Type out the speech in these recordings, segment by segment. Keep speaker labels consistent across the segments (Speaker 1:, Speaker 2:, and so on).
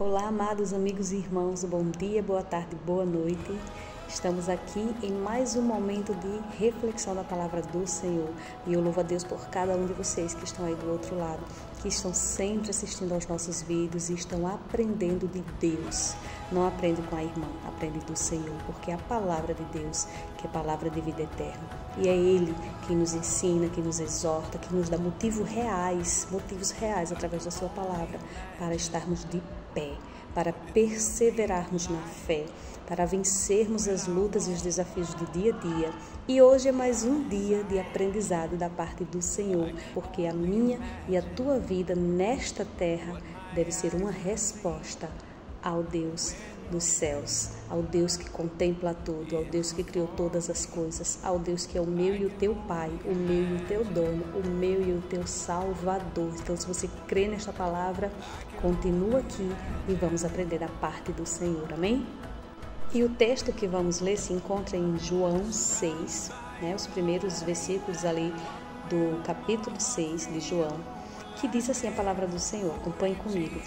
Speaker 1: Olá, amados amigos e irmãos, bom dia, boa tarde, boa noite. Estamos aqui em mais um momento de reflexão da palavra do Senhor. E eu louvo a Deus por cada um de vocês que estão aí do outro lado, que estão sempre assistindo aos nossos vídeos e estão aprendendo de Deus. Não aprende com a irmã, aprende do Senhor, porque é a palavra de Deus, que é a palavra de vida eterna. E é Ele que nos ensina, que nos exorta, que nos dá motivos reais através da sua palavra, para estarmos de pé, para perseverarmos na fé, para vencermos as lutas e os desafios do dia a dia. E hoje é mais um dia de aprendizado da parte do Senhor, porque a minha e a tua vida nesta terra deve ser uma resposta ao Deus dos céus, ao Deus que contempla tudo, ao Deus que criou todas as coisas, ao Deus que é o meu e o teu Pai, o meu e o teu dono, o meu e o teu Salvador. Então, se você crê nesta palavra, continua aqui e vamos aprender da parte do Senhor, amém? E o texto que vamos ler se encontra em João 6, os primeiros versículos ali do capítulo 6 de João, que diz assim a palavra do Senhor. Acompanhe comigo.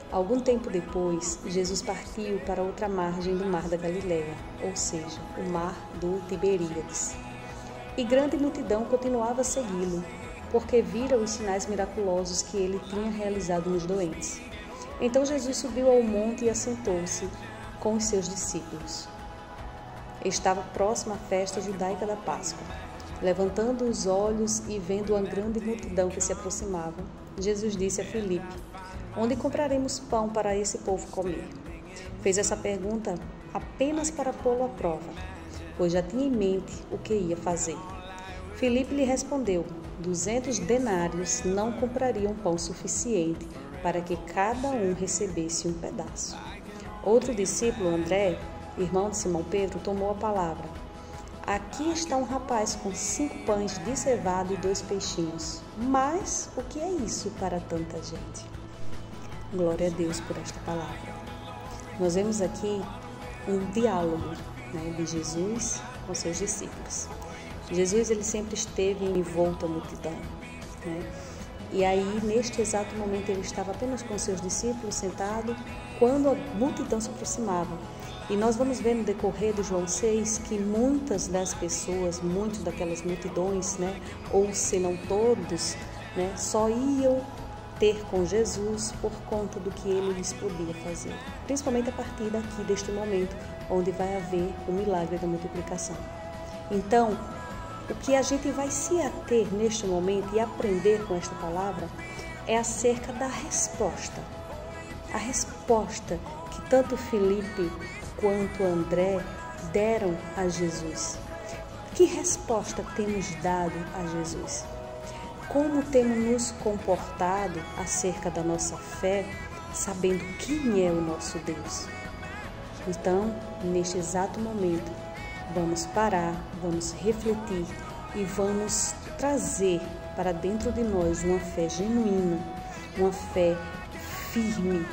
Speaker 1: Algum tempo depois, Jesus partiu para outra margem do mar da Galileia, ou seja, o mar do Tiberíades. E grande multidão continuava a segui-lo, porque vira os sinais miraculosos que ele tinha realizado nos doentes. Então Jesus subiu ao monte e assentou-se com os seus discípulos. Estava próxima à festa judaica da Páscoa. Levantando os olhos e vendo uma grande multidão que se aproximava, Jesus disse a Filipe: "Onde compraremos pão para esse povo comer?" Fez essa pergunta apenas para pô-lo à prova, pois já tinha em mente o que ia fazer. Filipe lhe respondeu: 200 denários não comprariam pão suficiente para que cada um recebesse um pedaço. Outro discípulo, André, irmão de Simão Pedro, tomou a palavra: "Aqui está um rapaz com 5 pães de cevada e 2 peixinhos. Mas o que é isso para tanta gente?" Glória a Deus por esta palavra. Nós vemos aqui um diálogo de Jesus com seus discípulos. Jesus ele sempre esteve envolto à multidão. E aí, neste exato momento, ele estava apenas com seus discípulos sentado, quando a multidão se aproximava. E nós vamos ver no decorrer do João 6 que muitas das pessoas, muitas daquelas multidões, ou se não todos, só iam ter com Jesus por conta do que ele lhes podia fazer. Principalmente a partir daqui, deste momento, onde vai haver o milagre da multiplicação. Então, o que a gente vai se ater neste momento e aprender com esta palavra é acerca da resposta. A resposta que tanto Filipe quanto André deram a Jesus. Que resposta temos dado a Jesus? Como temos nos comportado acerca da nossa fé, sabendo quem é o nosso Deus? Então, neste exato momento, vamos parar, vamos refletir e vamos trazer para dentro de nós uma fé genuína, uma fé firme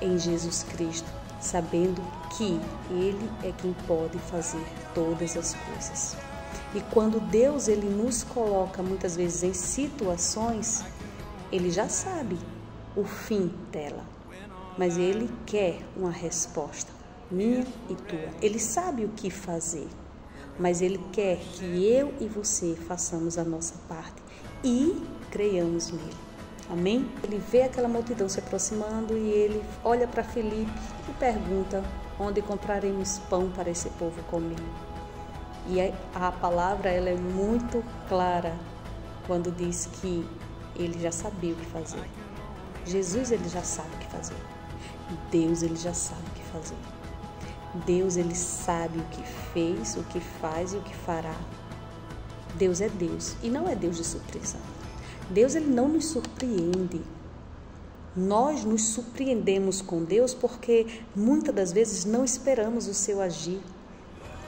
Speaker 1: em Jesus Cristo, sabendo que Ele é quem pode fazer todas as coisas. E quando Deus ele nos coloca muitas vezes em situações, Ele já sabe o fim dela, mas Ele quer uma resposta minha e tua. Ele sabe o que fazer, mas Ele quer que eu e você façamos a nossa parte e creiamos nele. Amém? Ele vê aquela multidão se aproximando e ele olha para Filipe e pergunta: onde compraremos pão para esse povo comer? E a palavra ela é muito clara quando diz que ele já sabia o que fazer. Jesus ele já sabe o que fazer. Deus ele já sabe o que fazer. Deus ele sabe o que fez, o que faz e o que fará. Deus é Deus e não é Deus de surpresa. Deus ele não nos surpreende. Nós nos surpreendemos com Deus porque muitas das vezes não esperamos o seu agir.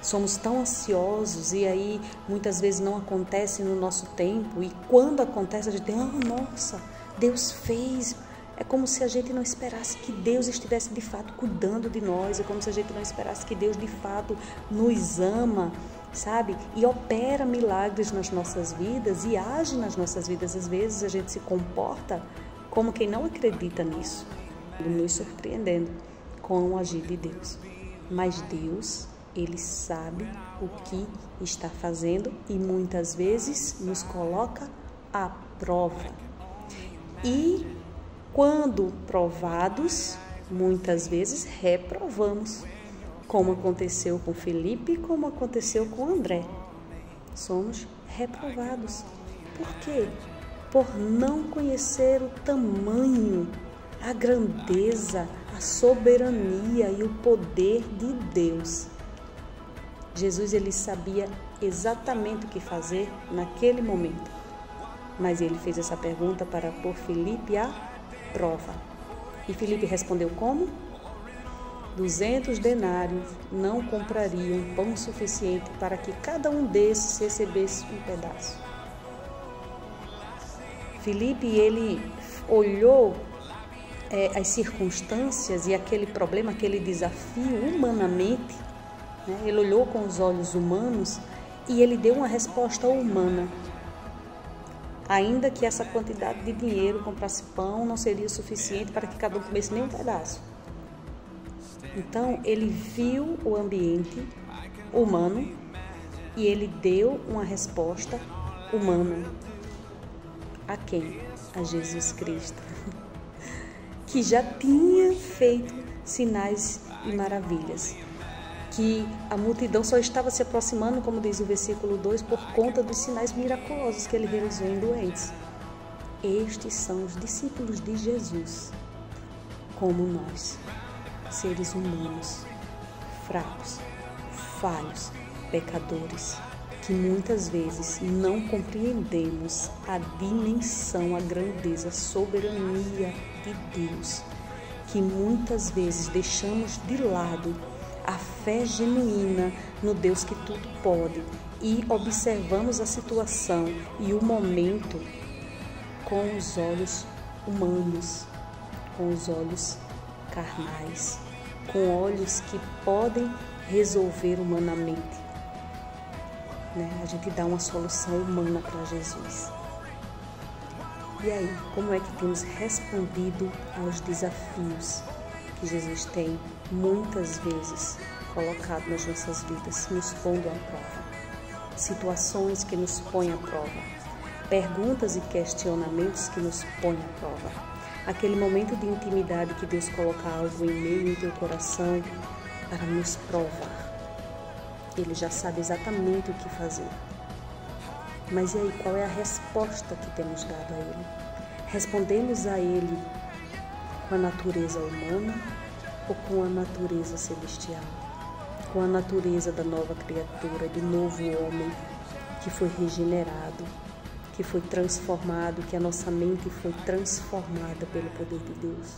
Speaker 1: Somos tão ansiosos e aí muitas vezes não acontece no nosso tempo. E quando acontece a gente tem, nossa, Deus fez. É como se a gente não esperasse que Deus estivesse de fato cuidando de nós. É como se a gente não esperasse que Deus de fato nos ama, sabe? E opera milagres nas nossas vidas e age nas nossas vidas. Às vezes a gente se comporta como quem não acredita nisso. nos surpreendendo com o agir de Deus. Mas Deus, Ele sabe o que está fazendo e muitas vezes nos coloca à prova. E quando provados, muitas vezes reprovamos, como aconteceu com Felipe e como aconteceu com André. Somos reprovados. Por quê? Por não conhecer o tamanho, a grandeza, a soberania e o poder de Deus. Jesus, ele sabia exatamente o que fazer naquele momento, mas ele fez essa pergunta para pôr Felipe à prova. E Felipe respondeu como? 200 denários não comprariam pão suficiente para que cada um desses recebesse um pedaço. Felipe, ele olhou as circunstâncias e aquele problema, aquele desafio humanamente, né? Ele olhou com os olhos humanos e ele deu uma resposta humana. Ainda que essa quantidade de dinheiro comprasse pão, não seria suficiente para que cada um comesse nem um pedaço. Então, ele viu o ambiente humano e ele deu uma resposta humana. A quem? A Jesus Cristo, que já tinha feito sinais e maravilhas, que a multidão só estava se aproximando, como diz o versículo 2, por conta dos sinais miraculosos que ele realizou em doentes. Estes são os discípulos de Jesus, como nós, seres humanos, fracos, falhos, pecadores, que muitas vezes não compreendemos a dimensão, a grandeza, a soberania de Deus, que muitas vezes deixamos de lado a fé genuína no Deus que tudo pode e observamos a situação e o momento com os olhos humanos, com os olhos carnais, com olhos que podem resolver humanamente. A gente dá uma solução humana para Jesus. E aí, como é que temos respondido aos desafios que Jesus tem muitas vezes colocado nas nossas vidas, nos pondo à prova? Situações que nos põem à prova, perguntas e questionamentos que nos põem à prova. Aquele momento de intimidade que Deus coloca algo em meio em teu coração para nos provar. Ele já sabe exatamente o que fazer. Mas e aí, qual é a resposta que temos dado a Ele? Respondemos a Ele com a natureza humana ou com a natureza celestial? Com a natureza da nova criatura, do novo homem que foi regenerado, que foi transformado, que a nossa mente foi transformada pelo poder de Deus?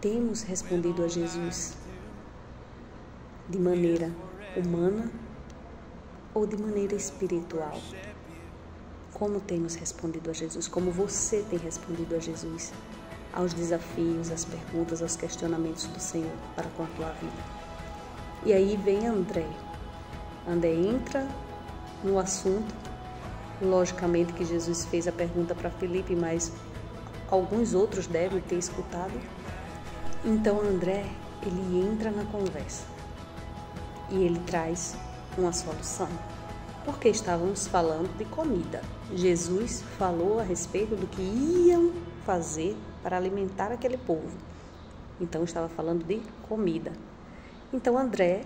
Speaker 1: Temos respondido a Jesus de maneira humana ou de maneira espiritual? Como temos respondido a Jesus? Como você tem respondido a Jesus aos desafios, às perguntas, aos questionamentos do Senhor para com a tua vida? E aí vem André. André entra no assunto. Logicamente que Jesus fez a pergunta para Felipe, mas alguns outros devem ter escutado. Então André, ele entra na conversa e ele traz uma solução, porque estávamos falando de comida. Jesus falou a respeito do que iam fazer para alimentar aquele povo. Então estava falando de comida. Então André,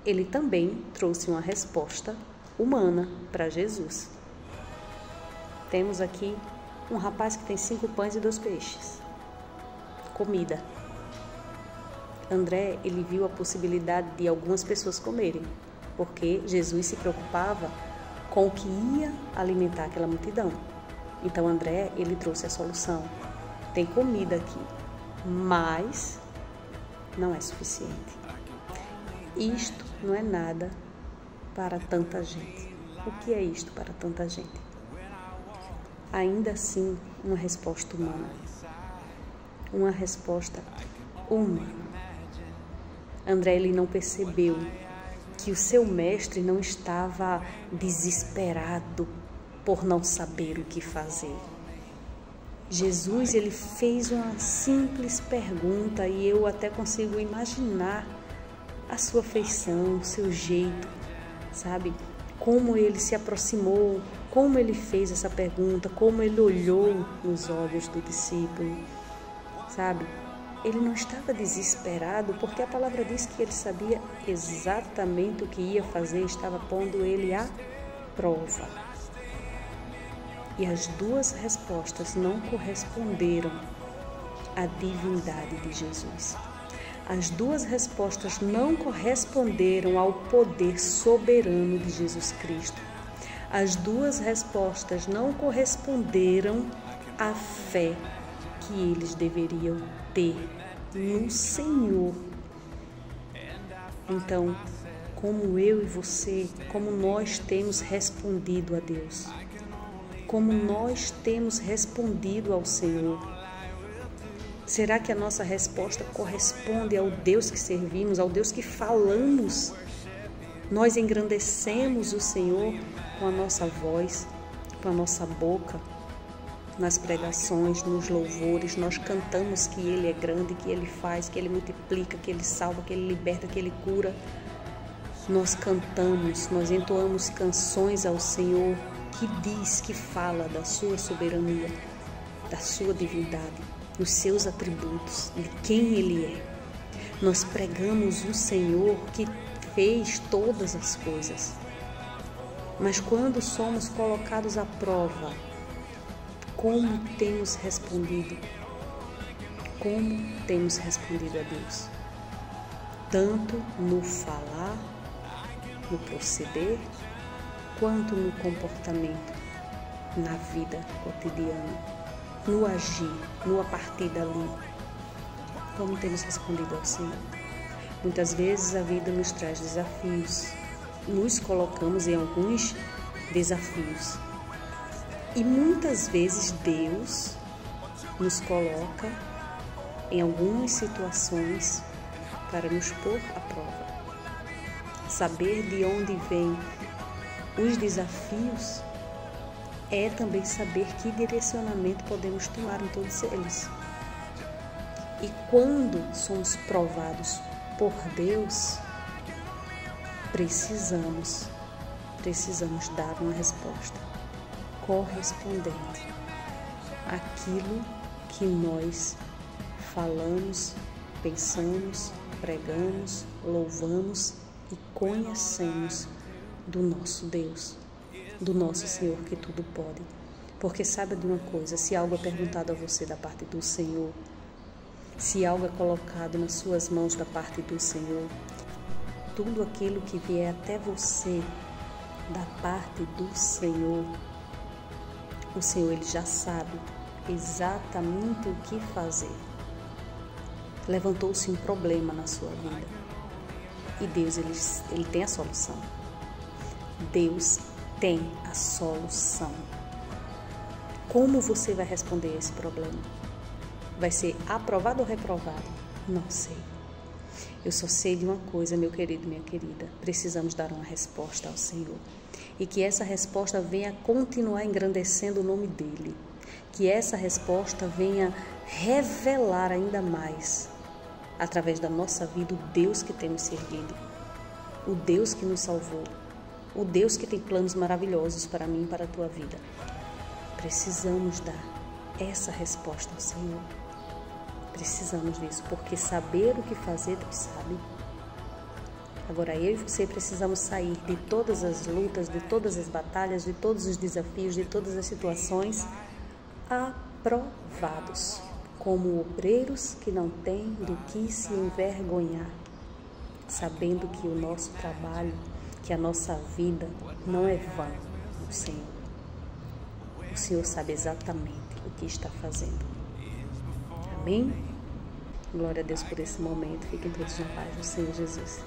Speaker 1: ele também trouxe uma resposta humana para Jesus. Temos aqui um rapaz que tem 5 pães e 2 peixes. Comida. André, ele viu a possibilidade de algumas pessoas comerem, porque Jesus se preocupava com o que ia alimentar aquela multidão. Então André, ele trouxe a solução. Tem comida aqui, mas não é suficiente. Isto não é nada para tanta gente. O que é isto para tanta gente? Ainda assim, uma resposta humana. Uma resposta humana. André, ele não percebeu que o seu mestre não estava desesperado por não saber o que fazer. Jesus, ele fez uma simples pergunta e eu até consigo imaginar a sua feição, o seu jeito, sabe? Como ele se aproximou, como ele fez essa pergunta, como ele olhou nos olhos do discípulo, sabe? Ele não estava desesperado, porque a palavra diz que ele sabia exatamente o que ia fazer, estava pondo ele à prova. E as duas respostas não corresponderam à divindade de Jesus. As duas respostas não corresponderam ao poder soberano de Jesus Cristo. As duas respostas não corresponderam à fé que eles deveriam ter no Senhor. Então, como eu e você, como nós temos respondido a Deus? Como nós temos respondido ao Senhor? Será que a nossa resposta corresponde ao Deus que servimos, ao Deus que falamos? Nós engrandecemos o Senhor com a nossa voz, com a nossa boca, nas pregações, nos louvores, nós cantamos que Ele é grande, que Ele faz, que Ele multiplica, que Ele salva, que Ele liberta, que Ele cura. Nós cantamos, nós entoamos canções ao Senhor que diz, que fala da sua soberania, da sua divindade, dos seus atributos, de quem Ele é. Nós pregamos o Senhor que fez todas as coisas. Mas quando somos colocados à prova, como temos respondido? Como temos respondido a Deus? Tanto no falar, no proceder, quanto no comportamento, na vida cotidiana, no agir, no a partir dali. Como temos respondido ao Senhor? Muitas vezes a vida nos traz desafios, nos colocamos em alguns desafios. E muitas vezes Deus nos coloca em algumas situações para nos pôr à prova. Saber de onde vêm os desafios é também saber que direcionamento podemos tomar em todos eles. E quando somos provados por Deus, precisamos dar uma resposta correspondente àquilo que nós falamos, pensamos, pregamos, louvamos e conhecemos do nosso Deus, do nosso Senhor que tudo pode. Porque saiba de uma coisa, se algo é perguntado a você da parte do Senhor, se algo é colocado nas suas mãos da parte do Senhor, tudo aquilo que vier até você da parte do Senhor, o Senhor ele já sabe exatamente o que fazer. Levantou-se um problema na sua vida e Deus ele tem a solução. Deus tem a solução. Como você vai responder a esse problema? Vai ser aprovado ou reprovado? Não sei. Eu só sei de uma coisa, meu querido, minha querida. Precisamos dar uma resposta ao Senhor. E que essa resposta venha continuar engrandecendo o nome dEle. Que essa resposta venha revelar ainda mais, através da nossa vida, o Deus que temos servido. O Deus que nos salvou. O Deus que tem planos maravilhosos para mim e para a tua vida. Precisamos dar essa resposta ao Senhor. Precisamos disso, porque saber o que fazer, Deus sabe. Agora eu e você precisamos sair de todas as lutas, de todas as batalhas, de todos os desafios, de todas as situações, aprovados, como obreiros que não têm do que se envergonhar, sabendo que o nosso trabalho, que a nossa vida não é vã no Senhor. O Senhor sabe exatamente o que está fazendo. Amém? Glória a Deus por esse momento. Fiquem todos na paz do Senhor Jesus.